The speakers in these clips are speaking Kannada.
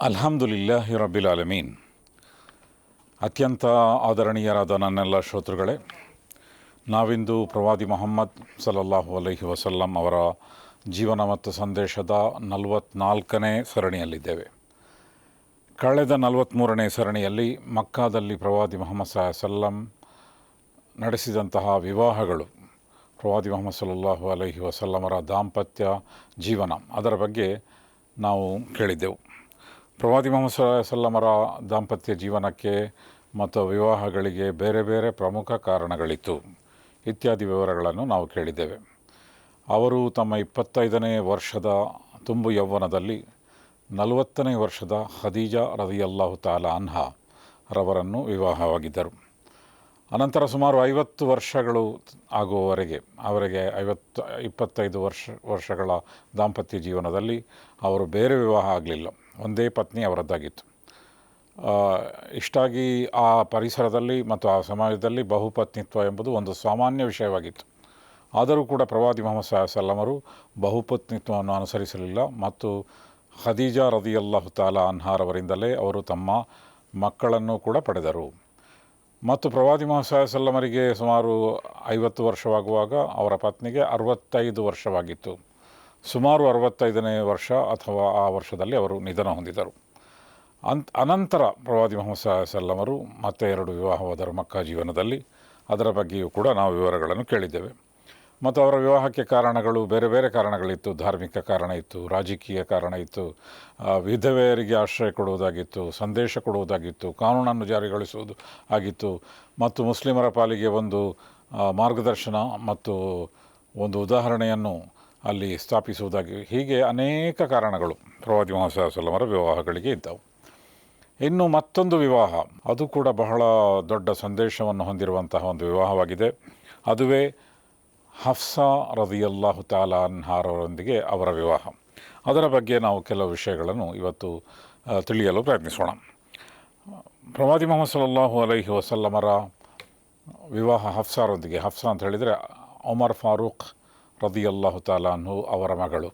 ಅಲ್ಹಮ್ದುಲಿಲ್ಲಾಹಿ ರಬ್ಬಿಲ್ ಆಲಮೀನ್. ಅತ್ಯಂತ ಆದರಣೀಯರಾದ ನನ್ನೆಲ್ಲ ಶ್ರೋತೃಗಳೇ, ನಾವಿಂದು ಪ್ರವಾದಿ ಮೊಹಮ್ಮದ್ ಸಲ್ಲಲ್ಲಾಹು ಅಲೈಹಿ ವಸಲ್ಲಂ ಅವರ ಜೀವನ ಮತ್ತು ಸಂದೇಶದ 44ನೇ ಸರಣಿಯಲ್ಲಿದ್ದೇವೆ. ಕಳೆದ 43ನೇ ಸರಣಿಯಲ್ಲಿ ಮಕ್ಕಾದಲ್ಲಿ ಪ್ರವಾದಿ ಮೊಹಮ್ಮದ್ ಸಲ್ಲಂ ನಡೆಸಿದಂತಹ ವಿವಾಹಗಳು, ಪ್ರವಾದಿ ಮೊಹಮ್ಮದ್ ಸಲ್ಲಲ್ಲಾಹು ಅಲೈಹಿ ವಸಲ್ಲಮರ ದಾಂಪತ್ಯ ಜೀವನ, ಅದರ ಬಗ್ಗೆ ನಾವು ಕೇಳಿದ್ದೆವು. ಪ್ರವಾದಿ ಮೊಹಮ್ಮದ್ ಸಲ್ಲಮರ ದಾಂಪತ್ಯ ಜೀವನಕ್ಕೆ ಮತ್ತು ವಿವಾಹಗಳಿಗೆ ಬೇರೆ ಬೇರೆ ಪ್ರಮುಖ ಕಾರಣಗಳಿತ್ತು ಇತ್ಯಾದಿ ವಿವರಗಳನ್ನು ನಾವು ಕೇಳಿದ್ದೇವೆ. ಅವರು ತಮ್ಮ 25ನೇ ವರ್ಷದ ತುಂಬು ಯೌವನದಲ್ಲಿ 40ನೇ ವರ್ಷದ ಖದೀಜಾ ರದಿಯಲ್ಲಾಹು ತಾಲಾ ಅನ್ಹಾ ರವರನ್ನು ವಿವಾಹವಾಗಿದ್ದರು. ಅನಂತರ ಸುಮಾರು 50 ವರ್ಷಗಳು ಆಗುವವರೆಗೆ ಅವರಿಗೆ 25 ವರ್ಷಗಳ ದಾಂಪತ್ಯ ಜೀವನದಲ್ಲಿ ಅವರು ಬೇರೆ ವಿವಾಹ ಆಗಲಿಲ್ಲ. ಒಂದೇ ಪತ್ನಿ ಅವರದ್ದಾಗಿತ್ತು. ಇಷ್ಟಾಗಿ ಆ ಪರಿಸರದಲ್ಲಿ ಮತ್ತು ಆ ಸಮಾಜದಲ್ಲಿ ಬಹುಪತ್ನಿತ್ವ ಎಂಬುದು ಒಂದು ಸಾಮಾನ್ಯ ವಿಷಯವಾಗಿತ್ತು. ಆದರೂ ಕೂಡ ಪ್ರವಾದಿ ಮೊಹಮ್ಮದ್ ಸಲ್ಲಮರು ಬಹುಪತ್ನಿತ್ವವನ್ನು ಅನುಸರಿಸಲಿಲ್ಲ ಮತ್ತು ಖದೀಜಾ ರದಿಯಲ್ಲಾಹು ತಾಲಾ ಅನ್ಹಾರವರಿಂದಲೇ ಅವರು ತಮ್ಮ ಮಕ್ಕಳನ್ನು ಕೂಡ ಪಡೆದರು. ಮತ್ತು ಪ್ರವಾದಿ ಮೊಹಮ್ಮದ್ ಸಲ್ಲಮರಿಗೆ ಸುಮಾರು 50 ವರ್ಷವಾಗುವಾಗ ಅವರ ಪತ್ನಿಗೆ 65 ವರ್ಷವಾಗಿತ್ತು. ಸುಮಾರು 65ನೇ ವರ್ಷ ಅಥವಾ ಆ ವರ್ಷದಲ್ಲಿ ಅವರು ನಿಧನ ಹೊಂದಿದರು. ಅನಂತರ ಪ್ರವಾದಿ ಮೊಹಮ್ಮದ್ ಸಲ್ಲಮರು ಮತ್ತೆ 2 ವಿವಾಹವಾದರು ಮಕ್ಕಾ ಜೀವನದಲ್ಲಿ. ಅದರ ಬಗ್ಗೆಯೂ ಕೂಡ ನಾವು ವಿವರಗಳನ್ನು ಕೇಳಿದ್ದೇವೆ. ಮತ್ತು ಅವರ ವಿವಾಹಕ್ಕೆ ಕಾರಣಗಳು ಬೇರೆ ಬೇರೆ ಕಾರಣಗಳಿತ್ತು. ಧಾರ್ಮಿಕ ಕಾರಣ ಇತ್ತು, ರಾಜಕೀಯ ಕಾರಣ ಇತ್ತು, ವಿಧವೆಯರಿಗೆ ಆಶ್ರಯ ಕೊಡುವುದಾಗಿತ್ತು, ಸಂದೇಶ ಕೊಡುವುದಾಗಿತ್ತು, ಕಾನೂನನ್ನು ಜಾರಿಗೊಳಿಸುವುದು ಆಗಿತ್ತು, ಮತ್ತು ಮುಸ್ಲಿಮರ ಪಾಲಿಗೆ ಒಂದು ಮಾರ್ಗದರ್ಶನ ಮತ್ತು ಒಂದು ಉದಾಹರಣೆಯನ್ನು ಅಲ್ಲಿ ಸ್ಥಾಪಿಸುವುದಾಗಿ, ಹೀಗೆ ಅನೇಕ ಕಾರಣಗಳು ಪ್ರವಾದಿ ಮೊಹಮ್ಮದ್ ಸಲ್ಲಮರ ವಿವಾಹಗಳಿಗೆ ಇದ್ದವು. ಇನ್ನು ಮತ್ತೊಂದು ವಿವಾಹ, ಅದು ಕೂಡ ಬಹಳ ದೊಡ್ಡ ಸಂದೇಶವನ್ನು ಹೊಂದಿರುವಂತಹ ಒಂದು ವಿವಾಹವಾಗಿದೆ. ಅದುವೇ ಹಫ್ಸಾ ರದಿಯಲ್ಲಾಹು ತಾಲಾ ಅನ್ಹಾರವರೊಂದಿಗೆ ಅವರ ವಿವಾಹ. ಅದರ ಬಗ್ಗೆ ನಾವು ಕೆಲವು ವಿಷಯಗಳನ್ನು ಇವತ್ತು ತಿಳಿಯಲು ಪ್ರಯತ್ನಿಸೋಣ. ಪ್ರವಾದಿ ಮೊಹಮ್ಮದ್ ಸಲ್ಲಲ್ಲಾಹು ಅಲೈಹಿ ವಸಲ್ಲಮರ ವಿವಾಹ ಹಫ್ಸಾರೊಂದಿಗೆ, ಹಫ್ಸಾ ಅಂತ ಹೇಳಿದರೆ ಉಮರ್ ಫಾರೂಕ್ ರದಿಯಲ್ಲಾಹು ತಾಲಾ ಅನ್ಹು ಅವರ ಮಗಳು.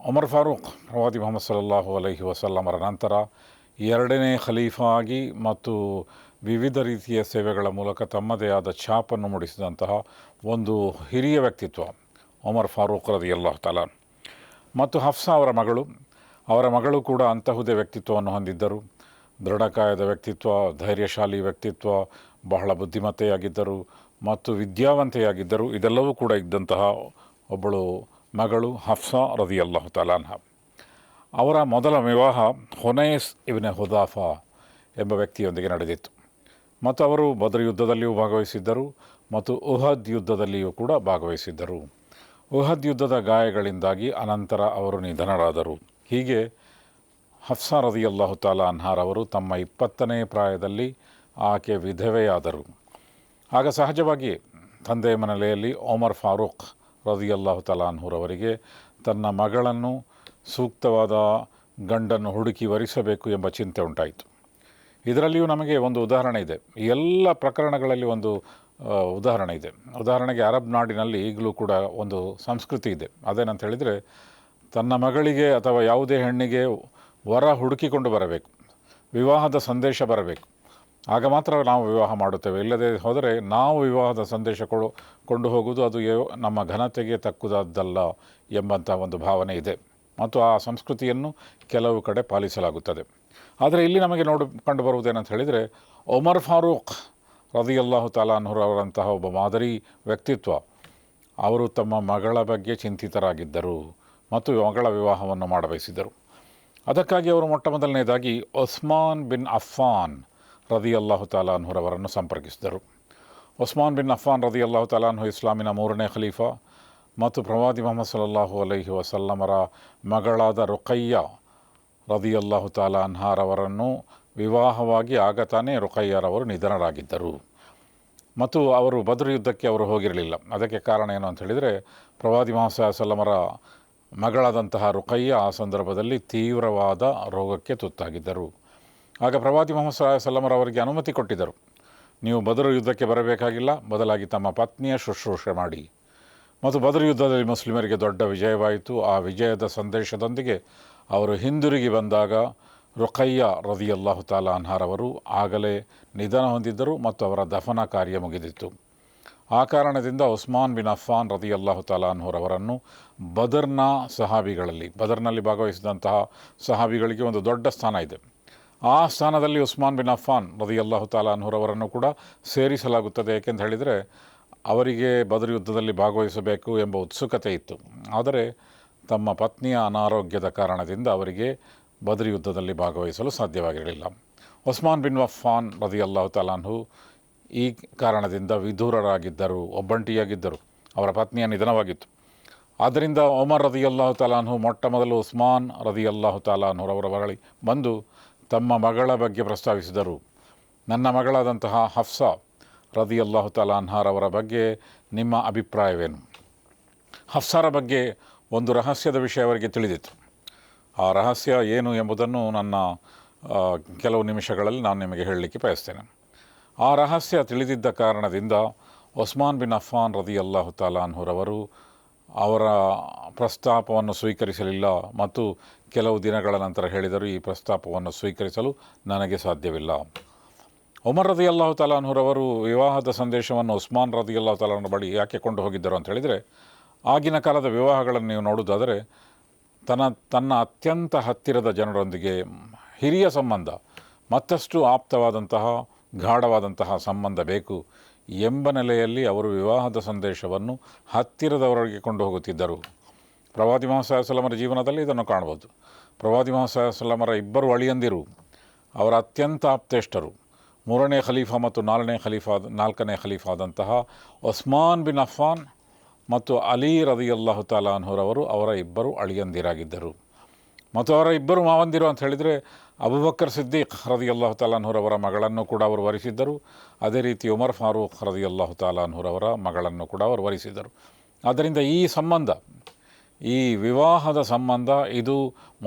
ಉಮರ್ ಫಾರೂಕ್ ಪ್ರವಾದಿ ಮೊಹಮ್ಮದ್ ಸಲ್ಲಲ್ಲಾಹು ಅಲೈಹಿ ವಸಲ್ಲಮರ ನಂತರ 2ನೇ ಖಲೀಫಾ ಆಗಿ ಮತ್ತು ವಿವಿಧ ರೀತಿಯ ಸೇವೆಗಳ ಮೂಲಕ ತಮ್ಮದೇ ಆದ ಛಾಪನ್ನು ಮೂಡಿಸಿದಂತಹ ಒಂದು ಹಿರಿಯ ವ್ಯಕ್ತಿತ್ವ ಉಮರ್ ಫಾರೂಕ್ ರದಿಯಲ್ಲಾಹು ತಾಲಾ. ಮತ್ತು ಹಫ್ಸಾ ಅವರ ಮಗಳು ಕೂಡ ಅಂತಹುದೇ ವ್ಯಕ್ತಿತ್ವವನ್ನು ಹೊಂದಿದ್ದರು. ದೃಢಕಾಯದ ವ್ಯಕ್ತಿತ್ವ, ಧೈರ್ಯಶಾಲಿ ವ್ಯಕ್ತಿತ್ವ, ಬಹಳ ಬುದ್ಧಿಮತ್ತೆಯಾಗಿದ್ದರು ಮತ್ತು ವಿದ್ಯಾವಂತೆಯಾಗಿದ್ದರು. ಇದೆಲ್ಲವೂ ಕೂಡ ಇದ್ದಂತಹ ಒಬ್ಬಳು ಮಗಳು ಹಫ್ಸಾ ರದಿಯಲ್ಲಾಹು ತಾಲಾ ಅನ್ಹಾ. ಅವರ ಮೊದಲ ವಿವಾಹ ಹುನೈಸ್ ಇಬ್ನ್ ಹುದಾಫಾ ಎಂಬ ವ್ಯಕ್ತಿಯೊಂದಿಗೆ ನಡೆದಿತ್ತು. ಮತ್ತು ಅವರು ಬದ್ರ್ ಯುದ್ಧದಲ್ಲಿಯೂ ಭಾಗವಹಿಸಿದ್ದರು ಮತ್ತು ಉಹದ್ ಯುದ್ಧದಲ್ಲಿಯೂ ಕೂಡ ಭಾಗವಹಿಸಿದ್ದರು. ಉಹದ್ ಯುದ್ಧದ ಗಾಯಗಳಿಂದಾಗಿ ಅನಂತರ ಅವರು ನಿಧನರಾದರು. ಹೀಗೆ ಹಫ್ಸಾ ರದಿಯಲ್ಲಾಹು ತಾಲಾ ಅನ್ಹಾರವರು ತಮ್ಮ 20ನೇ ಪ್ರಾಯದಲ್ಲಿ ಆಕೆ ವಿಧವೆಯಾದರು. ಆಗ ಸಹಜವಾಗಿ ತಂದೆಯ ಮನೆಯಲ್ಲಿ ಉಮರ್ ಫಾರೂಕ್ ರದಿಯಲ್ಲಾಹು ತಾಲಾ ಅನ್ಹುರವರಿಗೆ ತನ್ನ ಮಗಳನ್ನು ಸೂಕ್ತವಾದ ಗಂಡನ್ನು ಹುಡುಕಿ ವರಿಸಬೇಕು ಎಂಬ ಚಿಂತೆ ಉಂಟಾಯಿತು. ಇದರಲ್ಲಿಯೂ ನಮಗೆ ಒಂದು ಉದಾಹರಣೆ ಇದೆ. ಎಲ್ಲ ಪ್ರಕರಣಗಳಲ್ಲಿ ಒಂದು ಉದಾಹರಣೆ ಇದೆ. ಉದಾಹರಣೆಗೆ ಅರಬ್ ನಾಡಿನಲ್ಲಿ ಈಗಲೂ ಕೂಡ ಒಂದು ಸಂಸ್ಕೃತಿ ಇದೆ. ಅದೇನಂತ ಹೇಳಿದರೆ, ತನ್ನ ಮಗಳಿಗೆ ಅಥವಾ ಯಾವುದೇ ಹೆಣ್ಣಿಗೆ ವರ ಹುಡುಕಿಕೊಂಡು ಬರಬೇಕು, ವಿವಾಹದ ಸಂದೇಶ ಬರಬೇಕು, ಆಗ ಮಾತ್ರ ನಾವು ವಿವಾಹ ಮಾಡುತ್ತೇವೆ. ಇಲ್ಲದೆ ಹೋದರೆ ನಾವು ವಿವಾಹದ ಸಂದೇಶ ಕೊಂಡು ಹೋಗುವುದು ಅದು ನಮ್ಮ ಘನತೆಗೆ ತಕ್ಕುದಲ್ಲ ಎಂಬಂಥ ಒಂದು ಭಾವನೆ ಇದೆ ಮತ್ತು ಆ ಸಂಸ್ಕೃತಿಯನ್ನು ಕೆಲವು ಕಡೆ ಪಾಲಿಸಲಾಗುತ್ತದೆ. ಆದರೆ ಇಲ್ಲಿ ನಮಗೆ ಕಂಡು ಬರುವುದೇನಂತ ಹೇಳಿದರೆ, ಉಮರ್ ಫಾರೂಕ್ ರದಿಯಲ್ಲಾಹು ತಾಲಾ ಅನ್ಹುರವರಂತಹ ಒಬ್ಬ ಮಾದರಿ ವ್ಯಕ್ತಿತ್ವ. ಅವರು ತಮ್ಮ ಮಗಳ ಬಗ್ಗೆ ಚಿಂತಿತರಾಗಿದ್ದರು ಮತ್ತು ಮಗಳ ವಿವಾಹವನ್ನು ಮಾಡಬಯಸಿದ್ದರು. ಅದಕ್ಕಾಗಿ ಅವರು ಮೊಟ್ಟಮೊದಲನೇದಾಗಿ ಉಸ್ಮಾನ್ ಬಿನ್ ಅಫ್ಫಾನ್ ರದಿಯಲ್ಲಾಹು ತಾಲಾ ಅನ್ಹುರವರನ್ನು ಸಂಪರ್ಕಿಸಿದರು. ಉಸ್ಮಾನ್ ಬಿನ್ ಅಫ್ಫಾನ್ ರದಿಯಲ್ಲಾಹು ತಾಲಾ ಅನ್ಹು ಇಸ್ಲಾಮಿನ 3ನೇ ಖಲೀಫಾ ಮತ್ತು ಪ್ರವಾದಿ ಮೊಹಮ್ಮದ್ ಸಲ್ಲಲ್ಲಾಹು ಅಲೈಹಿ ವಸಲ್ಲಮರ ಮಗಳಾದ ರುಕಯ್ಯಾ ರದಿಯಲ್ಲಾಹು ತಾಲಾ ಅನ್ಹಾರವರನ್ನು ವಿವಾಹವಾಗಿ ಆಗ ತಾನೇ ರುಕಯ್ಯಾರವರು ನಿಧನರಾಗಿದ್ದರು. ಮತ್ತು ಅವರು ಬದ್ರ್ ಯುದ್ಧಕ್ಕೆ ಅವರು ಹೋಗಿರಲಿಲ್ಲ. ಅದಕ್ಕೆ ಕಾರಣ ಏನು ಅಂತ ಹೇಳಿದರೆ, ಪ್ರವಾದಿ ಮೊಹಮ್ಮದ್ ಸಲ್ಲಮರ ಮಗಳಾದಂತಹ ರುಕಯ್ಯಾ ಆ ಸಂದರ್ಭದಲ್ಲಿ ತೀವ್ರವಾದ ರೋಗಕ್ಕೆ ತುತ್ತಾಗಿದ್ದರು. ಆಗ ಪ್ರವಾದಿ ಮೊಹಮ್ಮದ್ ಸಲ್ಲಮರವರಿಗೆ ಅನುಮತಿ ಕೊಟ್ಟಿದ್ದರು, ನೀವು ಬದ್ರ್ ಯುದ್ಧಕ್ಕೆ ಬರಬೇಕಾಗಿಲ್ಲ, ಬದಲಾಗಿ ತಮ್ಮ ಪತ್ನಿಯ ಶುಶ್ರೂಷೆ ಮಾಡಿ. ಮತ್ತು ಬದ್ರ್ ಯುದ್ಧದಲ್ಲಿ ಮುಸ್ಲಿಮರಿಗೆ ದೊಡ್ಡ ವಿಜಯವಾಯಿತು. ಆ ವಿಜಯದ ಸಂದೇಶದೊಂದಿಗೆ ಅವರು ಹಿಂದಿರುಗಿ ಬಂದಾಗ ರುಖಯ್ಯ ರದಿಯಲ್ಲಾಹು ತಾಲಾ ಅನ್ಹಾರವರು ಆಗಲೇ ನಿಧನ ಹೊಂದಿದ್ದರು ಮತ್ತು ಅವರ ದಫನ ಕಾರ್ಯ ಮುಗಿದಿತ್ತು. ಆ ಕಾರಣದಿಂದ ಉಸ್ಮಾನ್ ಬಿನ್ ಅಫ್ಫಾನ್ ರದಿಯಲ್ಲಾಹು ತಾಲಾ ಅನ್ಹುರವರನ್ನು ಬದರ್ನ ಸಹಾಬಿಗಳಲ್ಲಿ, ಬದರ್ನಲ್ಲಿ ಭಾಗವಹಿಸಿದಂತಹ ಸಹಾಬಿಗಳಿಗೆ ಒಂದು ದೊಡ್ಡ ಸ್ಥಾನ ಇದೆ. ಆ ಸ್ಥಾನದಲ್ಲಿ ಉಸ್ಮಾನ್ ಬಿನ್ ಅಫ್ಫಾನ್ ರದಿಯಲ್ಲಾಹು ತಾಲಾ ಅನ್ಹುರವರನ್ನು ಕೂಡ ಸೇರಿಸಲಾಗುತ್ತದೆ. ಏಕೆಂತ ಹೇಳಿದರೆ ಅವರಿಗೆ ಬದರ್ ಯುದ್ಧದಲ್ಲಿ ಭಾಗವಹಿಸಬೇಕು ಎಂಬ ಉತ್ಸುಕತೆ ಇತ್ತು. ಆದರೆ ತಮ್ಮ ಪತ್ನಿಯ ಅನಾರೋಗ್ಯದ ಕಾರಣದಿಂದ ಅವರಿಗೆ ಬದರ್ ಯುದ್ಧದಲ್ಲಿ ಭಾಗವಹಿಸಲು ಸಾಧ್ಯವಾಗಿರಲಿಲ್ಲ. ಉಸ್ಮಾನ್ ಬಿನ್ ಅಫ್ಫಾನ್ ರದಿಯಲ್ಲಾಹು ತಾಲಾ ಅನ್ಹು ಈ ಕಾರಣದಿಂದ ವಿಧೂರರಾಗಿದ್ದರು, ಒಬ್ಬಂಟಿಯಾಗಿದ್ದರು. ಅವರ ಪತ್ನಿಯ ನಿಧನವಾಗಿತ್ತು. ಆದ್ದರಿಂದ ಒಮರ್ ರದಿಯಲ್ಲಾಹು ತಾಲಾ ಅನ್ಹು ಮೊಟ್ಟ ಮೊದಲು ಉಸ್ಮಾನ್ ರದಿಯಲ್ಲಾಹು ತಾಲಾ ಅನ್ಹುರವರ ಬಳಿ ಬಂದು ತಮ್ಮ ಮಗಳ ಬಗ್ಗೆ ಪ್ರಸ್ತಾವಿಸಿದರು. ನನ್ನ ಮಗಳಾದಂತಹ ಹಫ್ಸಾ ರದಿಯಲ್ಲಾಹು ತಾಲಾ ಅನ್ಹಾರವರ ಬಗ್ಗೆ ನಿಮ್ಮ ಅಭಿಪ್ರಾಯವೇನು? ಹಫ್ಸಾರ ಬಗ್ಗೆ ಒಂದು ರಹಸ್ಯದ ವಿಷಯ ಅವರಿಗೆ ತಿಳಿದಿತ್ತು. ಆ ರಹಸ್ಯ ಏನು ಎಂಬುದನ್ನು ನನ್ನ ಕೆಲವು ನಿಮಿಷಗಳಲ್ಲಿ ನಾನು ನಿಮಗೆ ಹೇಳಲಿಕ್ಕೆ ಬಯಸ್ತೇನೆ. ಆ ರಹಸ್ಯ ತಿಳಿದಿದ್ದ ಕಾರಣದಿಂದ ಉಸ್ಮಾನ್ ಬಿನ್ ಅಫ್ಫಾನ್ ರದಿಯಲ್ಲಾಹು ತಾಲಾ ಅನ್ಹುರವರು ಅವರ ಪ್ರಸ್ತಾಪವನ್ನು ಸ್ವೀಕರಿಸಲಿಲ್ಲ ಮತ್ತು ಕೆಲವು ದಿನಗಳ ನಂತರ ಹೇಳಿದರು, ಈ ಪ್ರಸ್ತಾಪವನ್ನು ಸ್ವೀಕರಿಸಲು ನನಗೆ ಸಾಧ್ಯವಿಲ್ಲ. ಉಮರ್ ರದಿಯಲ್ಲಾಹು ತಾಲಾ ಅನ್ಹುರವರು ವಿವಾಹದ ಸಂದೇಶವನ್ನು ಉಸ್ಮಾನ್ ರದಿಯಲ್ಲಾಹು ತಾಲಾ ಅನ್ಹು ಬಳಿ ಯಾಕೆ ಕೊಂಡು ಹೋಗಿದ್ದರು ಅಂತ ಹೇಳಿದರೆ, ಆಗಿನ ಕಾಲದ ವಿವಾಹಗಳನ್ನು ನೀವು ನೋಡುವುದಾದರೆ ತನ್ನ ಅತ್ಯಂತ ಹತ್ತಿರದ ಜನರೊಂದಿಗೆ ಹಿರಿಯ ಸಂಬಂಧ, ಮತ್ತಷ್ಟು ಆಪ್ತವಾದಂತಹ ಗಾಢವಾದಂತಹ ಸಂಬಂಧ ಬೇಕು ಎಂಬ ನೆಲೆಯಲ್ಲಿ ಅವರು ವಿವಾಹದ ಸಂದೇಶವನ್ನು ಹತ್ತಿರದವರಿಗೆ ಕೊಂಡು ಹೋಗುತ್ತಿದ್ದರು. ಪ್ರವಾದಿ ಮುಹಮ್ಮದ್ ಸಲ್ಲಲ್ಲಾಹು ಅಲೈಹಿ ವಸಲ್ಲಮರ ಜೀವನದಲ್ಲಿ ಇದನ್ನು ಕಾಣ್ಬೋದು. ಪ್ರವಾದಿ ಮುಹಮ್ಮದ್ ಸಲ್ಲಲ್ಲಾಹು ಅಲೈಹಿ ವಸಲ್ಲಮರ ಇಬ್ಬರು ಅಳಿಯಂದಿರು, ಅವರ ಅತ್ಯಂತ ಆಪ್ತೇಷ್ಟರು, 3ನೇ ಖಲೀಫಾ ಮತ್ತು 4ನೇ ಖಲೀಫಾದಂತಹ ಉಸ್ಮಾನ್ ಬಿನ್ ಅಫ್ಫಾನ್ ಮತ್ತು ಅಲಿ ರದಿಯಲ್ಲಾಹು ತಾಲಾ ಅನ್ಹುರವರು ಅವರ ಇಬ್ಬರು ಅಳಿಯಂದಿರಾಗಿದ್ದರು. ಮತ್ತು ಅವರ ಇಬ್ಬರು ಮಾವಂದಿರು ಅಂತ ಹೇಳಿದರೆ ಅಬೂಬಕರ್ ಸಿದ್ದೀಕ್ ರದಿಯಲ್ಲಾಹು ತಾಲಾ ಅನ್ಹುರವರ ಮಗಳನ್ನು ಕೂಡ ಅವರು ವರಿಸಿದ್ದರು. ಅದೇ ರೀತಿ ಉಮರ್ ಫಾರೂಕ್ ರದಿಯಲ್ಲಾಹು ತಾಲಾ ಅನ್ಹುರವರ ಮಗಳನ್ನು ಕೂಡ ಅವರು ವರಿಸಿದ್ದರು. ಆದ್ದರಿಂದ ಈ ಸಂಬಂಧ, ಈ ವಿವಾಹದ ಸಂಬಂಧ ಇದು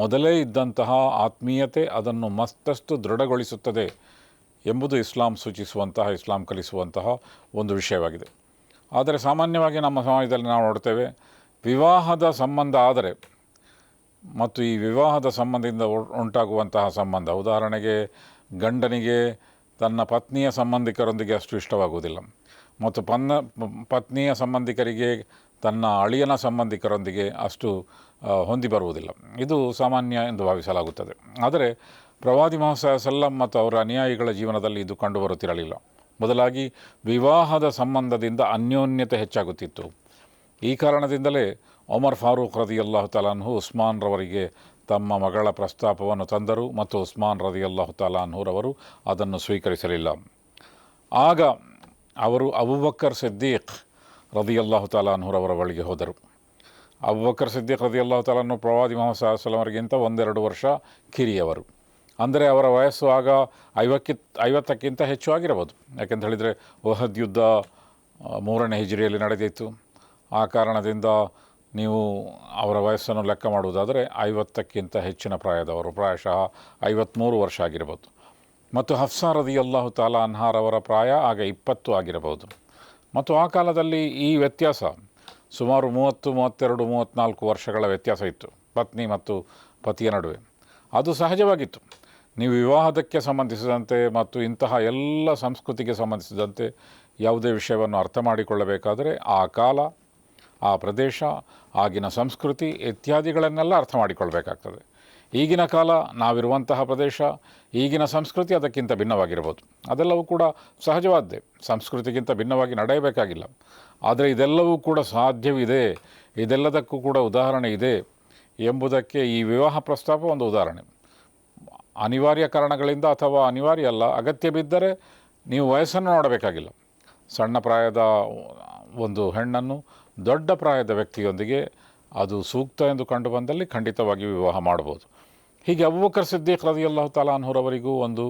ಮೊದಲೇ ಇದ್ದಂತಹ ಆತ್ಮೀಯತೆ ಅದನ್ನು ಮತ್ತಷ್ಟು ದೃಢಗೊಳಿಸುತ್ತದೆ ಎಂಬುದು ಇಸ್ಲಾಂ ಸೂಚಿಸುವಂತಹ, ಇಸ್ಲಾಂ ಕಲಿಸುವಂತಹ ಒಂದು ವಿಷಯವಾಗಿದೆ. ಆದರೆ ಸಾಮಾನ್ಯವಾಗಿ ನಮ್ಮ ಸಮಾಜದಲ್ಲಿ ನಾವು ನೋಡ್ತೇವೆ, ವಿವಾಹದ ಸಂಬಂಧ ಆದರೆ ಮತ್ತು ಈ ವಿವಾಹದ ಸಂಬಂಧದಿಂದ ಉಂಟಾಗುವಂತಹ ಸಂಬಂಧ, ಉದಾಹರಣೆಗೆ ಗಂಡನಿಗೆ ತನ್ನ ಪತ್ನಿಯ ಸಂಬಂಧಿಕರೊಂದಿಗೆ ಅಷ್ಟು ಇಷ್ಟವಾಗುವುದಿಲ್ಲ ಮತ್ತು ಪತ್ನಿಯ ಸಂಬಂಧಿಕರಿಗೆ ತನ್ನ ಅಳಿಯನ ಸಂಬಂಧಿಕರೊಂದಿಗೆ ಅಷ್ಟು ಹೊಂದಿ ಬರುವುದಿಲ್ಲ. ಇದು ಸಾಮಾನ್ಯ ಎಂದು ಭಾವಿಸಲಾಗುತ್ತದೆ. ಆದರೆ ಪ್ರವಾದಿ ಮುಹಮ್ಮದ್ ಸಲ್ಲಲ್ಲಾಹು ಅಲೈಹಿ ವಸಲ್ಲಂ ಮತ್ತು ಅವರ ಅನುಯಾಯಿಗಳ ಜೀವನದಲ್ಲಿ ಇದು ಕಂಡುಬರುತ್ತಿರಲಿಲ್ಲ. ಬದಲಾಗಿ ವಿವಾಹದ ಸಂಬಂಧದಿಂದ ಅನ್ಯೋನ್ಯತೆ ಹೆಚ್ಚಾಗುತ್ತಿತ್ತು. ಈ ಕಾರಣದಿಂದಲೇ ಉಮರ್ ಫಾರೂಕ್ ರದಿಯಲ್ಲಾಹು ತಾಲಾ ಅನ್ಹು ಉಸ್ಮಾನ್ ರವರಿಗೆ ತಮ್ಮ ಮಗಳ ಪ್ರಸ್ತಾಪವನ್ನು ತಂದರು ಮತ್ತು ಉಸ್ಮಾನ್ ರದಿಯಲ್ಲಾಹು ತಾಲಾ ಅನ್ಹುರವರು ಅದನ್ನು ಸ್ವೀಕರಿಸಲಿಲ್ಲ. ಆಗ ಅವರು ಅಬೂಬಕರ್ ಸಿದ್ದೀಕ್ ರದಿಯಲ್ಲಾಹು ತಾಲಾ ಅನ್ಹುರವರ ಬಳಿಗೆ ಹೋದರು. ಅಬೂಬಕರ್ ಸಿದ್ದೀಕ್ ರದಿಯಲ್ಲಾಹು ತಾಲಾ ಅನ್ಹು ಪ್ರವಾದಿ ಮುಹಮ್ಮದ್ ಸಲ್ಲಲ್ಲಾಹು ಅಲೈಹಿ ವಸಲ್ಲಮರಿಗಿಂತ 1-2 ವರ್ಷ ಕಿರಿಯವರು. ಅಂದರೆ ಅವರ ವಯಸ್ಸು ಆಗ 50ಕ್ಕಿಂತ ಹೆಚ್ಚು ಆಗಿರಬಹುದು. ಯಾಕೆಂತ ಹೇಳಿದರೆ ಉಹದ್ ಯುದ್ಧ 3ನೇ ಹಿಜ್ರಿಯಲ್ಲಿ ನಡೆದಿತ್ತು. ಆ ಕಾರಣದಿಂದ ನೀವು ಅವರ ವಯಸ್ಸನ್ನು ಲೆಕ್ಕ ಮಾಡುವುದಾದರೆ 50ಕ್ಕಿಂತ ಹೆಚ್ಚಿನ ಪ್ರಾಯದವರು, ಪ್ರಾಯಶಃ 53 ವರ್ಷ ಆಗಿರಬಹುದು. ಮತ್ತು ಹಫ್ಸಾ ರದಿಯಲ್ಲಾಹು ತಾಲಾ ಅನ್ಹಾರವರ ಪ್ರಾಯ ಆಗ 20 ಆಗಿರಬಹುದು. ಮತ್ತು ಆ ಕಾಲದಲ್ಲಿ ಈ ವ್ಯತ್ಯಾಸ ಸುಮಾರು 30, 32, 34 ವರ್ಷಗಳ ವ್ಯತ್ಯಾಸ ಇತ್ತು ಪತ್ನಿ ಮತ್ತು ಪತಿಯ ನಡುವೆ. ಅದು ಸಹಜವಾಗಿತ್ತು. ನೀವು ವಿವಾಹದಕ್ಕೆ ಸಂಬಂಧಿಸಿದಂತೆ ಮತ್ತು ಇಂತಹ ಎಲ್ಲ ಸಂಸ್ಕೃತಿಗೆ ಸಂಬಂಧಿಸಿದಂತೆ ಯಾವುದೇ ವಿಷಯವನ್ನು ಅರ್ಥ ಮಾಡಿಕೊಳ್ಳಬೇಕಾದರೆ ಆ ಕಾಲ, ಆ ಪ್ರದೇಶ, ಆಗಿನ ಸಂಸ್ಕೃತಿ ಇತ್ಯಾದಿಗಳನ್ನೆಲ್ಲ ಅರ್ಥ ಮಾಡಿಕೊಳ್ಬೇಕಾಗ್ತದೆ. ಈಗಿನ ಕಾಲ, ನಾವಿರುವಂತಹ ಪ್ರದೇಶ, ಈಗಿನ ಸಂಸ್ಕೃತಿ ಅದಕ್ಕಿಂತ ಭಿನ್ನವಾಗಿರ್ಬೋದು. ಅದೆಲ್ಲವೂ ಕೂಡ ಸಹಜವಾದ್ದೇ, ಸಂಸ್ಕೃತಿಗಿಂತ ಭಿನ್ನವಾಗಿ ನಡೆಯಬೇಕಾಗಿಲ್ಲ. ಆದರೆ ಇದೆಲ್ಲವೂ ಕೂಡ ಸಾಧ್ಯವಿದೆ, ಇದೆಲ್ಲದಕ್ಕೂ ಕೂಡ ಉದಾಹರಣೆ ಇದೆ ಎಂಬುದಕ್ಕೆ ಈ ವಿವಾಹ ಪ್ರಸ್ತಾಪ ಒಂದು ಉದಾಹರಣೆ. ಅನಿವಾರ್ಯ ಕಾರಣಗಳಿಂದ ಅಥವಾ ಅನಿವಾರ್ಯ ಅಲ್ಲ, ಅಗತ್ಯ ಬಿದ್ದರೆ ನೀವು ವಯಸ್ಸನ್ನು ನೋಡಬೇಕಾಗಿಲ್ಲ. ಸಣ್ಣ ಪ್ರಾಯದ ಒಂದು ಹೆಣ್ಣನ್ನು ದೊಡ್ಡ ಪ್ರಾಯದ ವ್ಯಕ್ತಿಯೊಂದಿಗೆ ಅದು ಸೂಕ್ತ ಎಂದು ಕಂಡು ಬಂದಲ್ಲಿ ಖಂಡಿತವಾಗಿ ವಿವಾಹ ಮಾಡ್ಬೋದು. ಹೀಗೆ ಅಬೂಬಕರ್ ಸಿದ್ದೀಕ್ ರದಿಯಲ್ಲಾಹು ತಾಲಾ ಅನ್ಹುರವರಿಗೂ ಒಂದು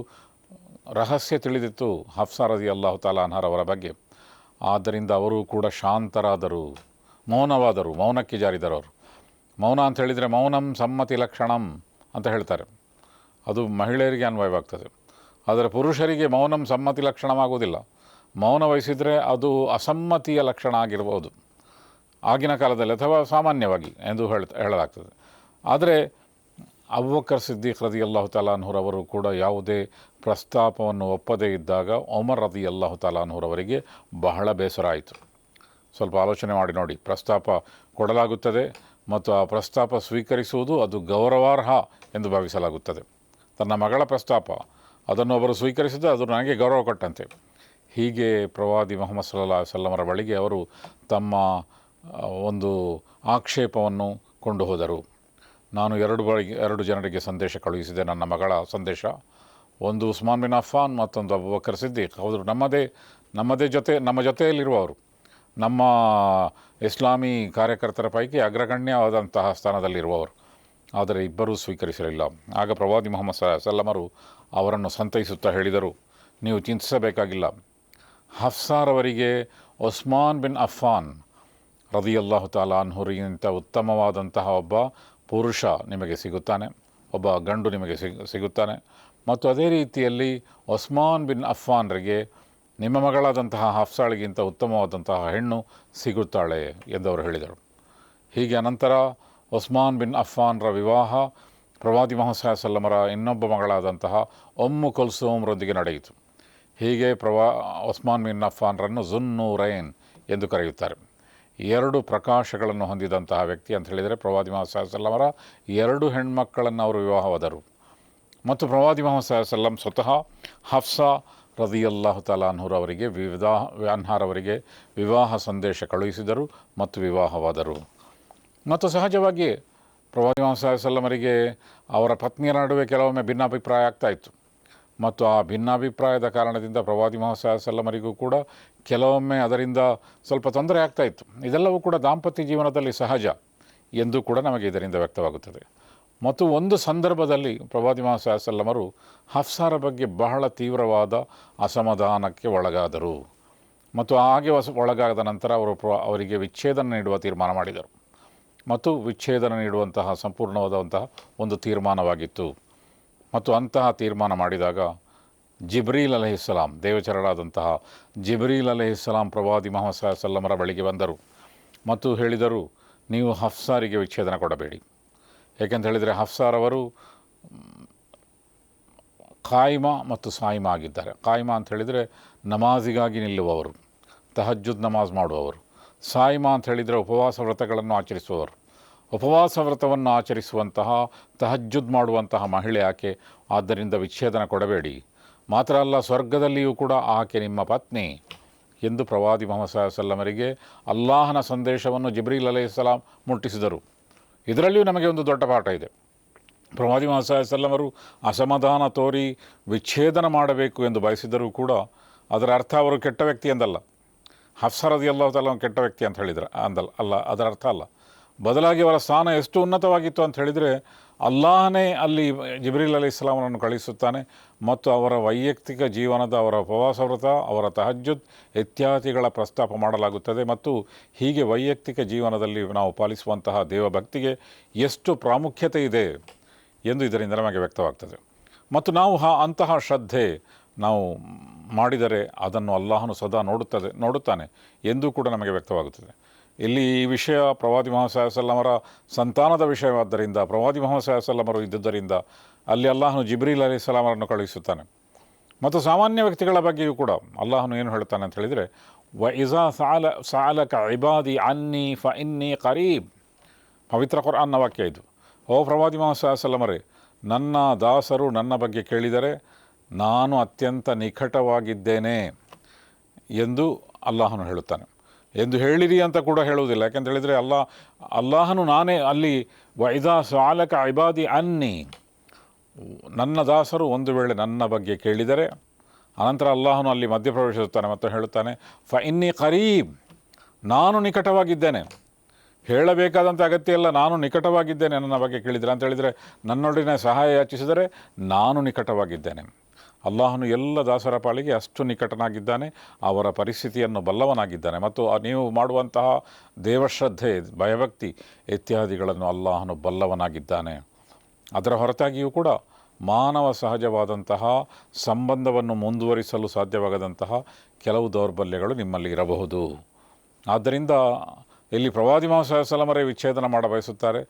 ರಹಸ್ಯ ತಿಳಿದಿತ್ತು ಹಫ್ಸಾ ರದಿಯಲ್ಲಾಹು ತಾಲಾ ಅನ್ಹರವರ ಬಗ್ಗೆ. ಆದ್ದರಿಂದ ಅವರು ಕೂಡ ಶಾಂತರಾದರು, ಮೌನವಾದರು, ಮೌನಕ್ಕೆ ಜಾರಿದರವರು. ಮೌನ ಅಂತ ಹೇಳಿದರೆ ಮೌನಂ ಸಮ್ಮತಿ ಲಕ್ಷಣಂ ಅಂತ ಹೇಳ್ತಾರೆ. ಅದು ಮಹಿಳೆಯರಿಗೆ ಅನ್ವಯವಾಗ್ತದೆ. ಆದರೆ ಪುರುಷರಿಗೆ ಮೌನಂ ಸಮ್ಮತಿ ಲಕ್ಷಣವಾಗುವುದಿಲ್ಲ. ಮೌನ ವಹಿಸಿದರೆ ಅದು ಅಸಮ್ಮತಿಯ ಲಕ್ಷಣ ಆಗಿರ್ಬೋದು ಆಗಿನ ಕಾಲದಲ್ಲಿ, ಅಥವಾ ಸಾಮಾನ್ಯವಾಗಿ ಎಂದು ಹೇಳಲಾಗ್ತದೆ. ಆದರೆ ಅಬೂಬಕರ್ ಸಿದ್ದೀಕ್ ರದಿಯಲ್ಲಾಹು ತಆಲಾ ಅನ್ಹುರವರು ಕೂಡ ಯಾವುದೇ ಪ್ರಸ್ತಾಪವನ್ನು ಒಪ್ಪದೇ ಇದ್ದಾಗ ಉಮರ್ ರದಿಯಲ್ಲಾಹು ತಆಲಾ ಅನ್ಹುರವರಿಗೆ ಬಹಳ ಬೇಸರ ಆಯಿತು. ಸ್ವಲ್ಪ ಆಲೋಚನೆ ಮಾಡಿ ನೋಡಿ, ಪ್ರಸ್ತಾಪ ಕೊಡಲಾಗುತ್ತದೆ ಮತ್ತು ಆ ಪ್ರಸ್ತಾಪ ಸ್ವೀಕರಿಸುವುದು ಅದು ಗೌರವಾರ್ಹ ಎಂದು ಭಾವಿಸಲಾಗುತ್ತದೆ. ತನ್ನ ಮಗಳ ಪ್ರಸ್ತಾಪ ಅದನ್ನು ಅವರು ಸ್ವೀಕರಿಸಿದರೆ ಅದು ನನಗೆ ಗೌರವ ಕೊಟ್ಟಂತೆ. ಹೀಗೆ ಪ್ರವಾದಿ ಮುಹಮ್ಮದ್ ಸಲ್ಲಲ್ಲಾಹು ಅಲೈಹಿ ವಸಲ್ಲಮರ ಬಳಿಗೆ ಅವರು ತಮ್ಮ ಒಂದು ಆಕ್ಷೇಪವನ್ನು ಕೊಂಡು ಹೋದರು. ನಾನು ಎರಡು ಜನರಿಗೆ ಸಂದೇಶ ಕಳುಹಿಸಿದೆ, ನನ್ನ ಮಗಳ ಸಂದೇಶ. ಒಂದು ಉಸ್ಮಾನ್ ಬಿನ್ ಅಫ್ಫಾನ್, ಮತ್ತೊಂದು ಅಬೂಬಕರ್ ಸಿದ್ದೀಕ್. ಅವರು ನಮ್ಮ ಜೊತೆಯಲ್ಲಿರುವವರು, ನಮ್ಮ ಇಸ್ಲಾಮಿ ಕಾರ್ಯಕರ್ತರ ಪೈಕಿ ಅಗ್ರಗಣ್ಯವಾದಂತಹ ಸ್ಥಾನದಲ್ಲಿರುವವರು. ಆದರೆ ಇಬ್ಬರೂ ಸ್ವೀಕರಿಸಲಿಲ್ಲ. ಆಗ ಪ್ರವಾದಿ ಮುಹಮ್ಮದ್ ಸಲ್ಲಲ್ಲಾಹು ಅಲೈಹಿ ವಸಲ್ಲಮರು ಅವರನ್ನು ಸಂತೈಸುತ್ತಾ ಹೇಳಿದರು, ನೀವು ಚಿಂತಿಸಬೇಕಾಗಿಲ್ಲ, ಹಫ್ಸಾರವರಿಗೆ ಉಸ್ಮಾನ್ ಬಿನ್ ಅಫ್ಫಾನ್ ರದಿಯಲ್ಲಾಹು ತಆಲಾ ಅನ್ಹುರಿಗಿಂತ ಉತ್ತಮವಾದಂತಹ ಒಬ್ಬ ಪುರುಷ ನಿಮಗೆ ಸಿಗುತ್ತಾನೆ, ಒಬ್ಬ ಗಂಡು ನಿಮಗೆ ಸಿಗುತ್ತಾನೆ. ಮತ್ತು ಅದೇ ರೀತಿಯಲ್ಲಿ ಉಸ್ಮಾನ್ ಬಿನ್ ಅಫ್ಫಾನ್ರಿಗೆ ನಿಮ್ಮ ಮಗಳಾದಂತಹ ಹಫ್ಸಾಳಿಗಿಂತ ಉತ್ತಮವಾದಂತಹ ಹೆಣ್ಣು ಸಿಗುತ್ತಾಳೆ ಎಂದವರು ಹೇಳಿದರು. ಹೀಗೆ ಅನಂತರ ಉಸ್ಮಾನ್ ಬಿನ್ ಅಫ್ಫಾನ್ರ ವಿವಾಹ ಪ್ರವಾದಿ ಮುಹಮ್ಮದ್ ಸಲ್ಲಲ್ಲಾಹು ಅಲೈಹಿ ವಸಲ್ಲಮರ ಇನ್ನೊಬ್ಬ ಮಗಳಾದಂತಹ ಉಮ್ಮು ಕುಲ್ಸೂಮ್ರೊಂದಿಗೆ ನಡೆಯಿತು. ಹೀಗೆ ಉಸ್ಮಾನ್ ಬಿನ್ ಅಫ್ಫಾನ್ರನ್ನು ಝುನ್ನೂರೈನ್ ಎಂದು ಕರೆಯುತ್ತಾರೆ. ಎರಡು ಪ್ರಕಾಶಗಳನ್ನು ಹೊಂದಿದಂತಹ ವ್ಯಕ್ತಿ ಅಂತ ಹೇಳಿದರೆ ಪ್ರವಾದಿ ಮುಹಮ್ಮದ್ ಸಲ್ಲಲ್ಲಾಹು ಅಲೈಹಿ ವಸಲ್ಲಮರ ಎರಡು ಹೆಣ್ಮಕ್ಕಳನ್ನು ಅವರು ವಿವಾಹವಾದರು. ಮತ್ತು ಪ್ರವಾದಿ ಮುಹಮ್ಮದ್ ಸಲ್ಲಲ್ಲಾಹು ಅಲೈಹಿ ವಸಲ್ಲಂ ಸ್ವತಃ ಹಫ್ಸಾ ರದಿಯಲ್ಲಾಹು ತಆಲಾ ಅನ್ಹಾರವರಿಗೆ ವಿವಾಹ ಸಂದೇಶ ಕಳುಹಿಸಿದರು ಮತ್ತು ವಿವಾಹವಾದರು. ಮತ್ತು ಸಹಜವಾಗಿ ಪ್ರವಾದಿ ಮುಹಮ್ಮದ್ ಸಲ್ಲಲ್ಲಾಹು ಅಲೈಹಿ ವಸಲ್ಲಮರಿಗೆ ಅವರ ಪತ್ನಿಯರ ನಡುವೆ ಕೆಲವೊಮ್ಮೆ ಭಿನ್ನಾಭಿಪ್ರಾಯ ಆಗ್ತಾಯಿತ್ತು. ಮತ್ತು ಆ ಭಿನ್ನಾಭಿಪ್ರಾಯದ ಕಾರಣದಿಂದ ಪ್ರವಾದಿ ಮುಹಮ್ಮದ್ ಸಲ್ಲಲ್ಲಾಹು ಅಲೈಹಿ ವಸಲ್ಲಮರಿಗೂ ಕೂಡ ಕೆಲವೊಮ್ಮೆ ಅದರಿಂದ ಸ್ವಲ್ಪ ತೊಂದರೆ ಆಗ್ತಾಯಿತ್ತು. ಇದೆಲ್ಲವೂ ಕೂಡ ದಾಂಪತ್ಯ ಜೀವನದಲ್ಲಿ ಸಹಜ ಎಂದು ಕೂಡ ನಮಗೆ ಇದರಿಂದ ವ್ಯಕ್ತವಾಗುತ್ತದೆ. ಮತ್ತು ಒಂದು ಸಂದರ್ಭದಲ್ಲಿ ಪ್ರವಾದಿ ಮುಹಮ್ಮದ್ ಸಲ್ಲಲ್ಲಾಹು ಅಲೈಹಿ ವಸಲ್ಲಮರು ಹಫ್ಸಾರ ಬಗ್ಗೆ ಬಹಳ ತೀವ್ರವಾದ ಅಸಮಾಧಾನಕ್ಕೆ ಒಳಗಾದರು. ಮತ್ತು ಹಾಗೆ ಒಳಗಾದ ನಂತರ ಅವರಿಗೆ ವಿಚ್ಛೇದನ ನೀಡುವ ತೀರ್ಮಾನ ಮಾಡಿದರು. ಮತ್ತು ವಿಚ್ಛೇದನ ನೀಡುವಂತಹ ಸಂಪೂರ್ಣವಾದಂತಹ ಒಂದು ತೀರ್ಮಾನವಾಗಿತ್ತು. ಮತ್ತು ಅಂತಹ ತೀರ್ಮಾನ ಮಾಡಿದಾಗ ಜಿಬ್ರೀಲ್ ಅಲೈಹಿಸ್ಸಲಾಂ, ದೇವಚರರಾದಂತಹ ಜಿಬ್ರೀಲ್ ಅಲೈಹಿಸ್ಸಲಾಂ ಪ್ರವಾದಿ ಮುಹಮ್ಮದ್ ಸಲ್ಲಲ್ಲಾಹು ಅಲೈಹಿ ವಸಲ್ಲಮರ ಬಳಿಗೆ ಬಂದರು ಮತ್ತು ಹೇಳಿದರು, ನೀವು ಹಫ್ಸಾರಿಗೆ ವಿಚ್ಛೇದನ ಕೊಡಬೇಡಿ. ಏಕೆಂತ ಹೇಳಿದರೆ ಹಫ್ಸಾರವರು ಕಾಯಿಮಾ ಮತ್ತು ಸಾಯಿಮಾ ಆಗಿದ್ದಾರೆ. ಕಾಯಿಮಾ ಅಂತ ಹೇಳಿದರೆ ನಮಾಜಿಗಾಗಿ ನಿಲ್ಲುವವರು, ತಹಜ್ಜುದ್ ನಮಾಜ್ ಮಾಡುವವರು. ಸಾಯಿಮಾ ಅಂತ ಹೇಳಿದರೆ ಉಪವಾಸ ವ್ರತಗಳನ್ನು ಆಚರಿಸುವವರು. ಉಪವಾಸ ವ್ರತವನ್ನು ಆಚರಿಸುವಂತಹ, ತಹಜ್ಜುದ್ ಮಾಡುವಂತಹ ಮಹಿಳೆ ಆಕೆ. ಆದ್ದರಿಂದ ವಿಚ್ಛೇದನ ಕೊಡಬೇಡಿ. ಮಾತ್ರ ಅಲ್ಲ, ಸ್ವರ್ಗದಲ್ಲಿಯೂ ಕೂಡ ಆಕೆ ನಿಮ್ಮ ಪತ್ನಿ ಎಂದು ಪ್ರವಾದಿ ಮುಹಮ್ಮದ್ ಸಲ್ಲಲ್ಲಾಹು ಅಲೈಹಿ ವಸಲ್ಲಮರಿಗೆ ಅಲ್ಲಾಹನ ಸಂದೇಶವನ್ನು ಜಿಬ್ರೀಲ್ ಅಲೈಹಿಸ್ಸಲಾಂ ಮುಟ್ಟಿಸಿದರು. ಇದರಲ್ಲಿಯೂ ನಮಗೆ ಒಂದು ದೊಡ್ಡ ಪಾಠ ಇದೆ. ಪ್ರವಾದಿ ಮುಹಮ್ಮದ್ ಸಲ್ಲಲ್ಲಾಹು ಅಲೈಹಿ ವಸಲ್ಲಮರು ಅಸಮಾಧಾನ ತೋರಿ ವಿಚ್ಛೇದನ ಮಾಡಬೇಕು ಎಂದು ಬಯಸಿದರೂ ಕೂಡ ಅದರ ಅರ್ಥ ಅವರು ಕೆಟ್ಟ ವ್ಯಕ್ತಿ ಎಂದಲ್ಲ. ಹಫ್ಸಾ ರದಿಯಲ್ಲಾಹು ತಆಲಾ ಕೆಟ್ಟ ವ್ಯಕ್ತಿ ಅಂತ ಹೇಳಿದರೆ ಅಲ್ಲ, ಅದರ ಅರ್ಥ ಅಲ್ಲ. ಬದಲಾಗಿ ಅವರ ಸ್ಥಾನ ಎಷ್ಟು ಉನ್ನತವಾಗಿತ್ತು ಅಂತ ಹೇಳಿದರೆ ಅಲ್ಲಾಹನೇ ಅಲ್ಲಿ ಜಿಬ್ರೀಲ್ ಅಲೈಹಿಸ್ಸಲಾಮನನ್ನು ಕಳಿಸುತ್ತಾನೆ ಮತ್ತು ಅವರ ವೈಯಕ್ತಿಕ ಜೀವನದ, ಅವರ ಉಪವಾಸ ವ್ರತ, ಅವರ ತಹಜ್ಜುದ್ ಇತ್ಯಾದಿಗಳ ಪ್ರಸ್ತಾಪ ಮಾಡಲಾಗುತ್ತದೆ. ಮತ್ತು ಹೀಗೆ ವೈಯಕ್ತಿಕ ಜೀವನದಲ್ಲಿ ನಾವು ಪಾಲಿಸುವಂತಹ ದೇವಭಕ್ತಿಗೆ ಎಷ್ಟು ಪ್ರಾಮುಖ್ಯತೆ ಇದೆ ಎಂದು ಇದರಿಂದ ನಮಗೆ ವ್ಯಕ್ತವಾಗ್ತದೆ. ಮತ್ತು ನಾವು ಅಂತಹ ಶ್ರದ್ಧೆ ನಾವು ಮಾಡಿದರೆ ಅದನ್ನು ಅಲ್ಲಾಹನು ಸದಾ ನೋಡುತ್ತಾನೆ ಎಂದೂ ಕೂಡ ನಮಗೆ ವ್ಯಕ್ತವಾಗುತ್ತದೆ. ಇಲ್ಲಿ ಈ ವಿಷಯ ಪ್ರವಾದಿ ಮುಹಮ್ಮದ್ ಸಲ್ಲಲ್ಲಾಹು ಅಲೈಹಿ ವಸಲ್ಲಮರ ಸಂತಾನದ ವಿಷಯವಾದ್ದರಿಂದ, ಪ್ರವಾದಿ ಮುಹಮ್ಮದ್ ಸಲ್ಲಲ್ಲಾಹು ಅಲೈಹಿ ವಸಲ್ಲಮರು ಇದ್ದುದರಿಂದ ಅಲ್ಲಿ ಅಲ್ಲಾಹನು ಜಿಬ್ರೀಲ್ ಅಲೈಹಿಸ್ಸಲಾಮರನ್ನು ಕಳುಹಿಸುತ್ತಾನೆ. ಮತ್ತು ಸಾಮಾನ್ಯ ವ್ಯಕ್ತಿಗಳ ಬಗ್ಗೆಯೂ ಕೂಡ ಅಲ್ಲಾಹನು ಏನು ಹೇಳ್ತಾನೆ ಅಂತ ಹೇಳಿದರೆ, ವಇಜಾ ಸಅಲಕ ಇಬಾದಿ ಅನ್ನಿ ಫಇನ್ನಿ ಕರೀಬ್, ಪವಿತ್ರ ಕುರ್ಆನ್ನ ವಾಕ್ಯ ಇದು. ಓ ಪ್ರವಾದಿ ಮುಹಮ್ಮದ್ ಸಲ್ಲಲ್ಲಾಹು ಅಲೈಹಿ ವಸಲ್ಲಮರೇ, ನನ್ನ ದಾಸರು ನನ್ನ ಬಗ್ಗೆ ಕೇಳಿದರೆ ನಾನು ಅತ್ಯಂತ ನಿಕಟವಾಗಿದ್ದೇನೆ ಎಂದು ಅಲ್ಲಾಹನು ಹೇಳುತ್ತಾನೆ. ಎಂದು ಹೇಳಿರಿ ಅಂತ ಕೂಡ ಹೇಳುವುದಿಲ್ಲ. ಯಾಕೆಂತ ಹೇಳಿದರೆ ಅಲ್ಲಾಹನು ನಾನೇ ಅಲ್ಲಿ ವೈದಾ ಸಾಲಕ ಇಬಾದಿ ಅನ್ನಿ, ನನ್ನ ದಾಸರು ಒಂದು ವೇಳೆ ನನ್ನ ಬಗ್ಗೆ ಕೇಳಿದರೆ, ಅನಂತರ ಅಲ್ಲಾಹನು ಅಲ್ಲಿ ಮಧ್ಯಪ್ರವೇಶಿಸುತ್ತಾನೆ ಮತ್ತು ಹೇಳುತ್ತಾನೆ ಫಇನ್ನಿ ಕರೀಬ್, ನಾನು ನಿಕಟವಾಗಿದ್ದೇನೆ. ಹೇಳಬೇಕಾದಂಥ ಅಗತ್ಯ ಇಲ್ಲ, ನಾನು ನಿಕಟವಾಗಿದ್ದೇನೆ ನನ್ನ ಬಗ್ಗೆ ಕೇಳಿದರೆ ಅಂತ ಹೇಳಿದರೆ, ನನ್ನೊಡನೆ ಸಹಾಯ ಯಾಚಿಸಿದರೆ ನಾನು ನಿಕಟವಾಗಿದ್ದೇನೆ. ಅಲ್ಲಾಹನು ಎಲ್ಲ ದಾಸರ ಪಾಲಿಗೆ ಅಷ್ಟು ನಿಕಟನಾಗಿದ್ದಾನೆ, ಅವರ ಪರಿಸ್ಥಿತಿಯನ್ನು ಬಲ್ಲವನಾಗಿದ್ದಾನೆ. ಮತ್ತು ನೀವು ಮಾಡುವಂತಹ ದೇವಶ್ರದ್ಧೆ, ಭಯಭಕ್ತಿ ಇತ್ಯಾದಿಗಳನ್ನು ಅಲ್ಲಾಹನು ಬಲ್ಲವನಾಗಿದ್ದಾನೆ. ಅದರ ಹೊರತಾಗಿಯೂ ಕೂಡ ಮಾನವ ಸಹಜವಾದಂತಹ ಸಂಬಂಧವನ್ನು ಮುಂದುವರಿಸಲು ಸಾಧ್ಯವಾಗದಂತಹ ಕೆಲವು ದೌರ್ಬಲ್ಯಗಳು ನಿಮ್ಮಲ್ಲಿ ಇರಬಹುದು. ಆದ್ದರಿಂದ ಇಲ್ಲಿ ಪ್ರವಾದಿ ಮೊಹಮ್ಮದ್ ಸಲ್ಲಮರೇ ವಿಚ್ಛೇದನ ಮಾಡ ಬಯಸುತ್ತಾರೆ,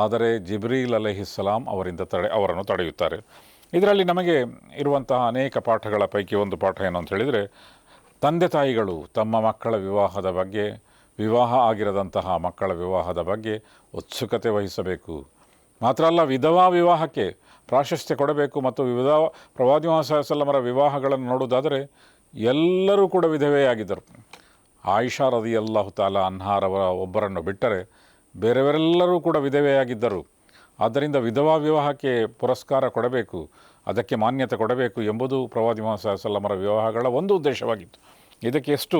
ಆದರೆ ಜಿಬ್ರೀಲ್ ಅಲೈಹಿಸ್ಸಲಾಂ ಅವರನ್ನು ತಡೆಯುತ್ತಾರೆ. ಇದರಲ್ಲಿ ನಮಗೆ ಇರುವಂತಹ ಅನೇಕ ಪಾಠಗಳ ಪೈಕಿ ಒಂದು ಪಾಠ ಏನು ಅಂತ ಹೇಳಿದರೆ, ತಂದೆ ತಾಯಿಗಳು ತಮ್ಮ ಮಕ್ಕಳ ವಿವಾಹದ ಬಗ್ಗೆ, ವಿವಾಹ ಆಗಿರದಂತಹ ಮಕ್ಕಳ ವಿವಾಹದ ಬಗ್ಗೆ ಉತ್ಸುಕತೆ ವಹಿಸಬೇಕು. ಮಾತ್ರ ಅಲ್ಲ, ವಿಧವಾ ವಿವಾಹಕ್ಕೆ ಪ್ರಾಶಸ್ತ್ಯ ಕೊಡಬೇಕು. ಮತ್ತು ಪ್ರವಾದಿ ಮೊಹಮ್ಮದ್ ಸಲ್ಲಮರ ವಿವಾಹಗಳನ್ನು ನೋಡುವುದಾದರೆ ಎಲ್ಲರೂ ಕೂಡ ವಿಧವೆಯಾಗಿದ್ದರು. ಆಯಿಷಾ ರದಿಯಲ್ಲಾಹು ತಾಲಾ ಅನ್ಹಾರವರ ಒಬ್ಬರನ್ನು ಬಿಟ್ಟರೆ ಬೇರೆಯವರೆಲ್ಲರೂ ಕೂಡ ವಿಧವೆಯಾಗಿದ್ದರು. ಆದ್ದರಿಂದ ವಿಧವಾ ವಿವಾಹಕ್ಕೆ ಪುರಸ್ಕಾರ ಕೊಡಬೇಕು, ಅದಕ್ಕೆ ಮಾನ್ಯತೆ ಕೊಡಬೇಕು ಎಂಬುದು ಪ್ರವಾದಿ ಮೊಹಮ್ಮದ್ ಸಲ್ಲಮರ ವಿವಾಹಗಳ ಒಂದು ಉದ್ದೇಶವಾಗಿತ್ತು. ಇದಕ್ಕೆ ಎಷ್ಟು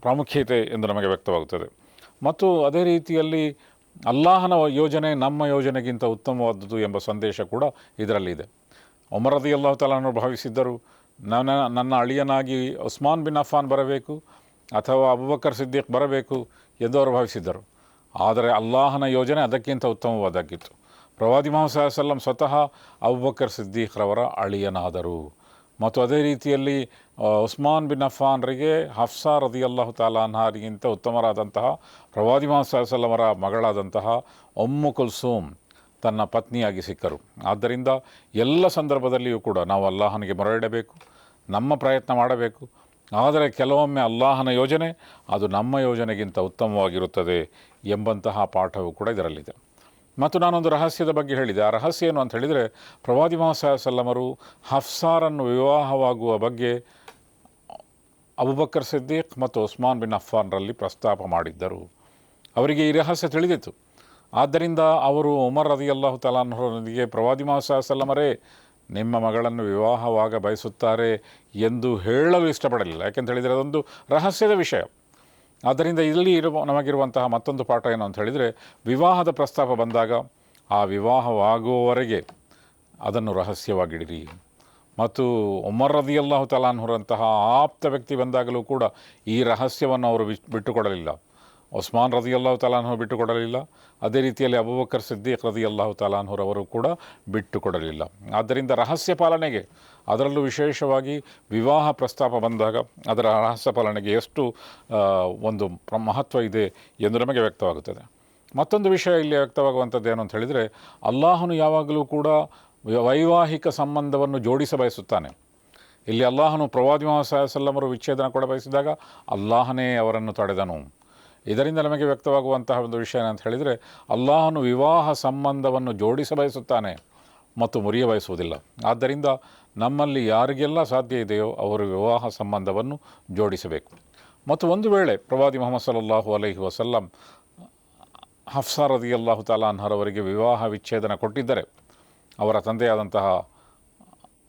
ಪ್ರಾಮುಖ್ಯತೆ ಎಂದು ನಮಗೆ ವ್ಯಕ್ತವಾಗುತ್ತದೆ. ಮತ್ತು ಅದೇ ರೀತಿಯಲ್ಲಿ ಅಲ್ಲಾಹನ ಯೋಜನೆ ನಮ್ಮ ಯೋಜನೆಗಿಂತ ಉತ್ತಮವಾದದ್ದು ಎಂಬ ಸಂದೇಶ ಕೂಡ ಇದರಲ್ಲಿದೆ. ಉಮರ್ ರದಿಯಲ್ಲಾಹು ತಾಲಾನು ಭಾವಿಸಿದ್ದರು, ನನ್ನ ಅಳಿಯನಾಗಿ ಉಸ್ಮಾನ್ ಬಿನ್ ಅಫ್ಫಾನ್ ಬರಬೇಕು ಅಥವಾ ಅಬೂಬಕರ್ ಸಿದ್ದೀಕ್ ಬರಬೇಕು ಎಂದು ಅವರು ಭಾವಿಸಿದ್ದರು. ಆದರೆ ಅಲ್ಲಾಹನ ಯೋಜನೆ ಅದಕ್ಕಿಂತ ಉತ್ತಮವಾದಾಗಿತ್ತು. ಪ್ರವಾದಿ ಮೊಹಮ್ಮದ್ ಸಲ್ಲಂ ಸ್ವತಃ ಅಬೂಬಕರ್ ಸಿದ್ದೀಕ್ರವರ ಅಳಿಯನಾದರು. ಮತ್ತು ಅದೇ ರೀತಿಯಲ್ಲಿ ಉಸ್ಮಾನ್ ಬಿನ್ ಅಫ್ಫಾನ್ರಿಗೆ ಹಫ್ಸಾ ರದಿಯಲ್ಲಾಹು ತಾಲಾ ಅನ್ಹಾರಿಗಿಂತ ಉತ್ತಮರಾದಂತಹ ಪ್ರವಾದಿ ಮೊಹಮ್ಮದ್ ಸಲ್ಲಮರ ಮಗಳಾದಂತಹ ಉಮ್ಮು ಕುಲ್ಸೂಮ್ ತನ್ನ ಪತ್ನಿಯಾಗಿ ಸಿಕ್ಕರು. ಆದ್ದರಿಂದ ಎಲ್ಲ ಸಂದರ್ಭದಲ್ಲಿಯೂ ಕೂಡ ನಾವು ಅಲ್ಲಾಹನಿಗೆ ಮೊರೆಯಿಡಬೇಕು, ನಮ್ಮ ಪ್ರಯತ್ನ ಮಾಡಬೇಕು. ಆದರೆ ಕೆಲವೊಮ್ಮೆ ಅಲ್ಲಾಹನ ಯೋಜನೆ ಅದು ನಮ್ಮ ಯೋಜನೆಗಿಂತ ಉತ್ತಮವಾಗಿರುತ್ತದೆ ಎಂಬಂತಹ ಪಾಠವು ಕೂಡ ಇದರಲ್ಲಿದೆ. ಮತ್ತು ನಾನೊಂದು ರಹಸ್ಯದ ಬಗ್ಗೆ ಹೇಳಿದೆ. ಆ ರಹಸ್ಯ ಏನು ಅಂತ ಹೇಳಿದರೆ, ಪ್ರವಾದಿ ಮೊಹಮ್ಮದ್ ಸಲ್ಲಮರು ಹಫ್ಸಾರನ್ನು ವಿವಾಹವಾಗುವ ಬಗ್ಗೆ ಅಬೂಬಕರ್ ಸಿದ್ದೀಕ್ ಮತ್ತು ಉಸ್ಮಾನ್ ಬಿನ್ ಅಫ್ಫಾನ್ರಲ್ಲಿ ಪ್ರಸ್ತಾಪ ಮಾಡಿದ್ದರು. ಅವರಿಗೆ ಈ ರಹಸ್ಯ ತಿಳಿದಿತ್ತು. ಆದ್ದರಿಂದ ಅವರು ಉಮರ್ ರದಿಯಲ್ಲಾಹು ತಾಲಾನೊಂದಿಗೆ ಪ್ರವಾದಿ ಮೊಹಮ್ಮದ್ ಸಲ್ಲಮರೇ ನಿಮ್ಮ ಮಗಳನ್ನು ವಿವಾಹವಾಗ ಬಯಸುತ್ತಾರೆ ಎಂದು ಹೇಳಲು ಇಷ್ಟಪಡಲಿಲ್ಲ. ಯಾಕೆಂತ ಹೇಳಿದರೆ ಅದೊಂದು ರಹಸ್ಯದ ವಿಷಯ. ಆದ್ದರಿಂದ ಇಲ್ಲಿ ನಮಗಿರುವಂತಹ ಮತ್ತೊಂದು ಪಾಠ ಏನು ಅಂತ ಹೇಳಿದರೆ, ವಿವಾಹದ ಪ್ರಸ್ತಾಪ ಬಂದಾಗ ಆ ವಿವಾಹವಾಗುವವರೆಗೆ ಅದನ್ನು ರಹಸ್ಯವಾಗಿಡಿರಿ. ಮತ್ತು ಉಮರ್ ರದಿಯಲ್ಲಾಹು ತಾಲಾನ್ಹುರಂತಹ ಆಪ್ತ ವ್ಯಕ್ತಿ ಬಂದಾಗಲೂ ಕೂಡ ಈ ರಹಸ್ಯವನ್ನು ಅವರು ಬಿಟ್ಟುಕೊಡಲಿಲ್ಲ. ಉಸ್ಮಾನ್ ರದಿಯಲ್ಲಾಹು ತಾಲಾನ್ಹು ಬಿಟ್ಟುಕೊಡಲಿಲ್ಲ. ಅದೇ ರೀತಿಯಲ್ಲಿ ಅಬೂಬಕರ್ ಸಿದ್ದೀಕ್ ರದಿಯಲ್ಲಾಹು ತಾಲಾನ್ಹುರವರು ಕೂಡ ಬಿಟ್ಟುಕೊಡಲಿಲ್ಲ. ಆದ್ದರಿಂದ ರಹಸ್ಯ ಪಾಲನೆಗೆ, ಅದರಲ್ಲೂ ವಿಶೇಷವಾಗಿ ವಿವಾಹ ಪ್ರಸ್ತಾಪ ಬಂದಾಗ ಅದರ ರಹಸ್ಯ ಪಾಲನೆಗೆ ಎಷ್ಟು ಒಂದು ಮಹತ್ವ ಇದೆ ಎಂದು ನಮಗೆ ವ್ಯಕ್ತವಾಗುತ್ತದೆ. ಮತ್ತೊಂದು ವಿಷಯ ಇಲ್ಲಿ ವ್ಯಕ್ತವಾಗುವಂಥದ್ದು ಏನು ಅಂತ ಹೇಳಿದರೆ, ಅಲ್ಲಾಹನು ಯಾವಾಗಲೂ ಕೂಡ ವೈವಾಹಿಕ ಸಂಬಂಧವನ್ನು ಜೋಡಿಸ ಬಯಸುತ್ತಾನೆ. ಇಲ್ಲಿ ಅಲ್ಲಾಹನು ಪ್ರವಾದಿ ಮೊಹಮ್ಮದ್ ಸಲ್ಲಮರು ವಿಚ್ಛೇದನ ಕೊಡ ಬಯಸಿದಾಗ ಅಲ್ಲಾಹನೇ ಅವರನ್ನು ತಡೆದನು. ಇದರಿಂದ ನಮಗೆ ವ್ಯಕ್ತವಾಗುವಂತಹ ಒಂದು ವಿಷಯ ಏನಂತ ಹೇಳಿದರೆ, ಅಲ್ಲಾಹನು ವಿವಾಹ ಸಂಬಂಧವನ್ನು ಜೋಡಿಸ ಬಯಸುತ್ತಾನೆ ಮತ್ತು ಮುರಿಯ ಬಯಸುವುದಿಲ್ಲ. ಆದ್ದರಿಂದ ನಮ್ಮಲ್ಲಿ ಯಾರಿಗೆಲ್ಲ ಸಾಧ್ಯ ಇದೆಯೋ ಅವರು ವಿವಾಹ ಸಂಬಂಧವನ್ನು ಜೋಡಿಸಬೇಕು. ಮತ್ತು ಒಂದು ವೇಳೆ ಪ್ರವಾದಿ ಮೊಹಮ್ಮದ್ ಸಲ್ಲಲ್ಲಾಹು ಅಲೈಹಿ ವಸಲ್ಲಂ ಹಫ್ಸಾ ರದಿಯಲ್ಲಾಹು ತಾಲಾ ಅನ್ಹರವರಿಗೆ ವಿವಾಹ ವಿಚ್ಛೇದನ ಕೊಟ್ಟಿದ್ದರೆ, ಅವರ ತಂದೆಯಾದಂತಹ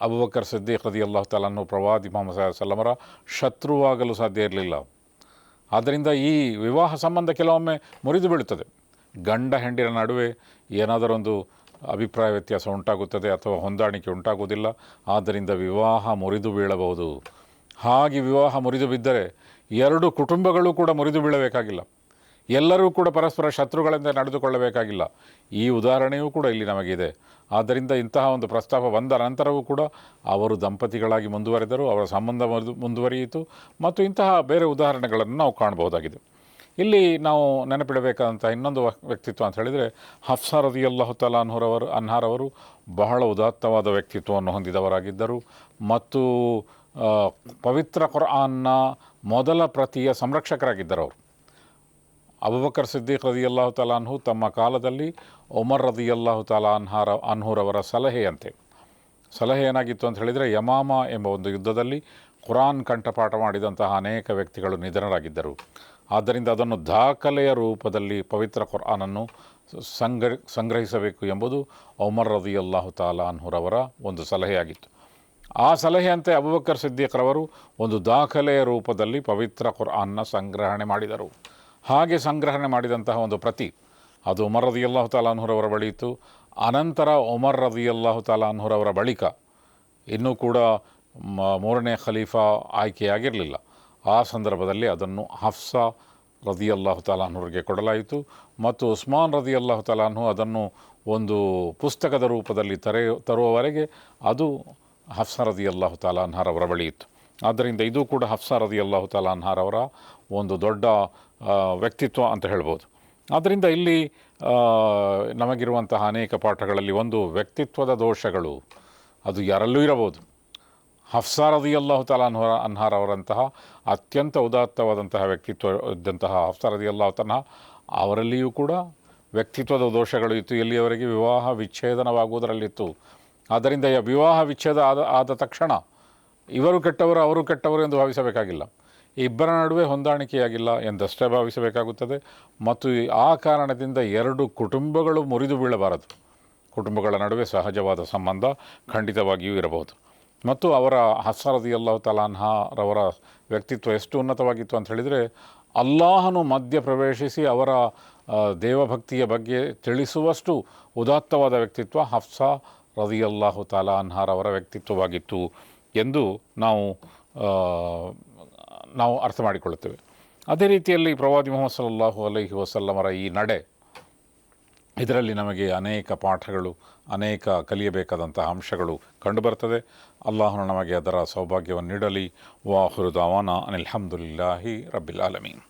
ಅಬೂಬಕರ್ ಸಿದ್ದೀಕ್ ರದಿಯಲ್ಲಾಹು ತಾಲಾನು ಪ್ರವಾದಿ ಮೊಹಮ್ಮದ್ ಸಲ್ಲಮರ ಶತ್ರುವಾಗಲು ಸಾಧ್ಯ ಇರಲಿಲ್ಲ. ಆದ್ದರಿಂದ ಈ ವಿವಾಹ ಸಂಬಂಧ ಕೆಲವೊಮ್ಮೆ ಮುರಿದು ಬೀಳುತ್ತದೆ. ಗಂಡ ಹೆಂಡಿನ ನಡುವೆ ಏನಾದರೊಂದು ಅಭಿಪ್ರಾಯ ವ್ಯತ್ಯಾಸ ಉಂಟಾಗುತ್ತದೆ ಅಥವಾ ಹೊಂದಾಣಿಕೆ ಉಂಟಾಗುವುದಿಲ್ಲ. ಆದ್ದರಿಂದ ವಿವಾಹ ಮುರಿದು ಬೀಳಬಹುದು. ಹಾಗೆ ವಿವಾಹ ಮುರಿದು ಬಿದ್ದರೆ ಎರಡು ಕುಟುಂಬಗಳು ಕೂಡ ಮುರಿದು ಬೀಳಬೇಕಾಗಿಲ್ಲ, ಎಲ್ಲರೂ ಕೂಡ ಪರಸ್ಪರ ಶತ್ರುಗಳಿಂದ ನಡೆದುಕೊಳ್ಳಬೇಕಾಗಿಲ್ಲ. ಈ ಉದಾಹರಣೆಯೂ ಕೂಡ ಇಲ್ಲಿ ನಮಗಿದೆ. ಆದ್ದರಿಂದ ಇಂತಹ ಒಂದು ಪ್ರಸ್ತಾಪ ಬಂದ ನಂತರವೂ ಕೂಡ ಅವರು ದಂಪತಿಗಳಾಗಿ ಮುಂದುವರೆದರು, ಅವರ ಸಂಬಂಧ ಮುಂದುವರಿಯಿತು. ಮತ್ತು ಇಂತಹ ಬೇರೆ ಉದಾಹರಣೆಗಳನ್ನು ನಾವು ಕಾಣಬಹುದಾಗಿದೆ. ಇಲ್ಲಿ ನಾವು ನೆನಪಿಡಬೇಕಾದಂಥ ಇನ್ನೊಂದು ವ್ಯಕ್ತಿತ್ವ ಅಂತ ಹೇಳಿದರೆ, ಹಫ್ಸಾ ರದಿಯಲ್ಲಾಹು ತಾಲಾ ಅನ್ಹಾರವರು ಬಹಳ ಉದಾತ್ತವಾದ ವ್ಯಕ್ತಿತ್ವವನ್ನು ಹೊಂದಿದವರಾಗಿದ್ದರು. ಮತ್ತು ಪವಿತ್ರ ಕುರ್ಆನ್ನ ಮೊದಲ ಪ್ರತಿಯ ಸಂರಕ್ಷಕರಾಗಿದ್ದರು ಅವರು. ಅಬೂಬಕರ್ ಸಿದ್ದೀಕ್ ರದಿಯಲ್ಲಾಹು ತಾಲಾ ಅನ್ಹು ತಮ್ಮ ಕಾಲದಲ್ಲಿ ಉಮರ್ ರದಿಯಲ್ಲಾಹು ತಾಲಾ ಅನ್ಹುರವರ ಸಲಹೆ ಏನಾಗಿತ್ತು ಅಂತ ಹೇಳಿದರೆ, ಯಮಾಮ ಎಂಬ ಒಂದು ಯುದ್ಧದಲ್ಲಿ ಕುರಾನ್ ಕಂಠಪಾಠ ಮಾಡಿದಂತಹ ಅನೇಕ ವ್ಯಕ್ತಿಗಳು ನಿಧನರಾಗಿದ್ದರು. ಆದ್ದರಿಂದ ಅದನ್ನು ದಾಖಲೆಯ ರೂಪದಲ್ಲಿ ಪವಿತ್ರ ಕುರ್ಆನನ್ನು ಸಂಗ್ರಹಿಸಬೇಕು ಎಂಬುದು ಉಮರ್ ರದಿಯಲ್ಲಾಹು ತಾಲಾ ಅನ್ಹುರವರ ಒಂದು ಸಲಹೆಯಾಗಿತ್ತು. ಆ ಸಲಹೆಯಂತೆ ಅಬೂಬಕರ್ ಸಿದ್ದೀಕ್ರವರು ಒಂದು ದಾಖಲೆಯ ರೂಪದಲ್ಲಿ ಪವಿತ್ರ ಕುರ್ಆನ್ನ ಸಂಗ್ರಹಣೆ ಮಾಡಿದರು. ಹಾಗೆ ಸಂಗ್ರಹಣೆ ಮಾಡಿದಂತಹ ಒಂದು ಪ್ರತಿ ಅದು ಉಮರ್ ರದಿಯಲ್ಲಾಹು ತಾಲಾ ಅನ್ಹುರವರ ಬಳಿ ಇತ್ತು. ಅನಂತರ ಉಮರ್ ರದಿಯಲ್ಲಾಹು ತಾಲಾ ಅನ್ಹುರವರ ಬಳಿಕ ಇನ್ನೂ ಕೂಡ ಮೂರನೇ ಖಲೀಫಾ ಆಯ್ಕೆಯಾಗಿರಲಿಲ್ಲ. ಆ ಸಂದರ್ಭದಲ್ಲಿ ಅದನ್ನು ಹಫ್ಸಾ ರದಿಯಲ್ಲಾಹು ತಾಲಾ ಅನ್ಹುರಿಗೆ ಕೊಡಲಾಯಿತು. ಮತ್ತು ಉಸ್ಮಾನ್ ರದಿಯಲ್ಲಾಹು ತಾಲಾ ಅನ್ಹು ಅದನ್ನು ಒಂದು ಪುಸ್ತಕದ ರೂಪದಲ್ಲಿ ತರುವವರೆಗೆ ಅದು ಹಫ್ಸಾ ರದಿಯಲ್ಲಾಹು ತಾಲಾ ಅನ್ಹರವರ ಬಳಿ ಇತ್ತು. ಆದ್ದರಿಂದ ಇದು ಕೂಡ ಹಫ್ಸಾ ರದಿಯಲ್ಲಾಹು ತಆಲಾ ಅನ್ಹಾರವರ ಒಂದು ದೊಡ್ಡ ವ್ಯಕ್ತಿತ್ವ ಅಂತ ಹೇಳ್ಬೋದು. ಆದ್ದರಿಂದ ಇಲ್ಲಿ ನಮಗಿರುವಂತಹ ಅನೇಕ ಪಾಠಗಳಲ್ಲಿ ಒಂದು ವ್ಯಕ್ತಿತ್ವದ ದೋಷಗಳು ಅದು ಯಾರಲ್ಲೂ ಇರಬಹುದು. ಹಫ್ಸಾ ರದಿಯಲ್ಲಾಹು ತಆಲಾ ಅನ್ಹಾರವರಂತಹ ಅತ್ಯಂತ ಉದಾತ್ತವಾದಂತಹ ವ್ಯಕ್ತಿತ್ವ ಇದ್ದಂತಹ ಹಫ್ಸಾ ರದಿಯಲ್ಲಾಹು ತಆಲಾ ಅವರಲ್ಲಿಯೂ ಕೂಡ ವ್ಯಕ್ತಿತ್ವದ ದೋಷಗಳು ಇತ್ತು. ಎಲ್ಲಿಯವರೆಗೆ ವಿವಾಹ ವಿಚ್ಛೇದನವಾಗುವುದರಲ್ಲಿತ್ತು. ಆದ್ದರಿಂದ ವಿವಾಹ ವಿಚ್ಛೇದ ಆದ ತಕ್ಷಣ ಇವರು ಕೆಟ್ಟವರು ಅವರು ಕೆಟ್ಟವರು ಎಂದು ಭಾವಿಸಬೇಕಾಗಿಲ್ಲ. ಇಬ್ಬರ ನಡುವೆ ಹೊಂದಾಣಿಕೆಯಾಗಿಲ್ಲ ಎಂದಷ್ಟೇ ಭಾವಿಸಬೇಕಾಗುತ್ತದೆ. ಮತ್ತು ಆ ಕಾರಣದಿಂದ ಎರಡು ಕುಟುಂಬಗಳು ಮುರಿದು ಬೀಳಬಾರದು. ಕುಟುಂಬಗಳ ನಡುವೆ ಸಹಜವಾದ ಸಂಬಂಧ ಖಂಡಿತವಾಗಿಯೂ ಇರಬಹುದು. ಮತ್ತು ಅವರ ಹಫ್ಸಾ ರದಿಯಲ್ಲಾಹು ತಆಲಾ ಅನ್ಹಾರವರ ವ್ಯಕ್ತಿತ್ವ ಎಷ್ಟು ಉನ್ನತವಾಗಿತ್ತು ಅಂತ ಹೇಳಿದರೆ, ಅಲ್ಲಾಹನು ಮಧ್ಯ ಪ್ರವೇಶಿಸಿ ಅವರ ದೇವಭಕ್ತಿಯ ಬಗ್ಗೆ ತಿಳಿಸುವಷ್ಟು ಉದಾತ್ತವಾದ ವ್ಯಕ್ತಿತ್ವ ಹಫ್ಸಾ ರದಿಯಲ್ಲಾಹು ತಆಲಾ ಅನ್ಹಾರವರ ವ್ಯಕ್ತಿತ್ವವಾಗಿತ್ತು ಎಂದು ನಾವು ಅರ್ಥ ಮಾಡಿಕೊಳ್ಳುತ್ತೇವೆ. ಅದೇ ರೀತಿಯಲ್ಲಿ ಪ್ರವಾದಿ ಮುಹಮ್ಮದ್ ಸಲ್ಲಲ್ಲಾಹು ಅಲೈಹಿ ವಸಲ್ಲಮರ ಈ ನಡೆ, ಇದರಲ್ಲಿ ನಮಗೆ ಅನೇಕ ಪಾಠಗಳು, ಅನೇಕ ಕಲಿಯಬೇಕಾದಂತಹ ಅಂಶಗಳು ಕಂಡುಬರ್ತದೆ. ಅಲ್ಲಾಹನು ನಮಗೆ ಅದರ ಸೌಭಾಗ್ಯವನ್ನು ನೀಡಲಿ. ವಾಹಿರು ದಾವಾನಾ ಅನಿಲ್ ಹಮ್ದುಲಿಲ್ಲಾಹಿ ರಬ್ಬಿಲ್ ಆಲಮೀನ್.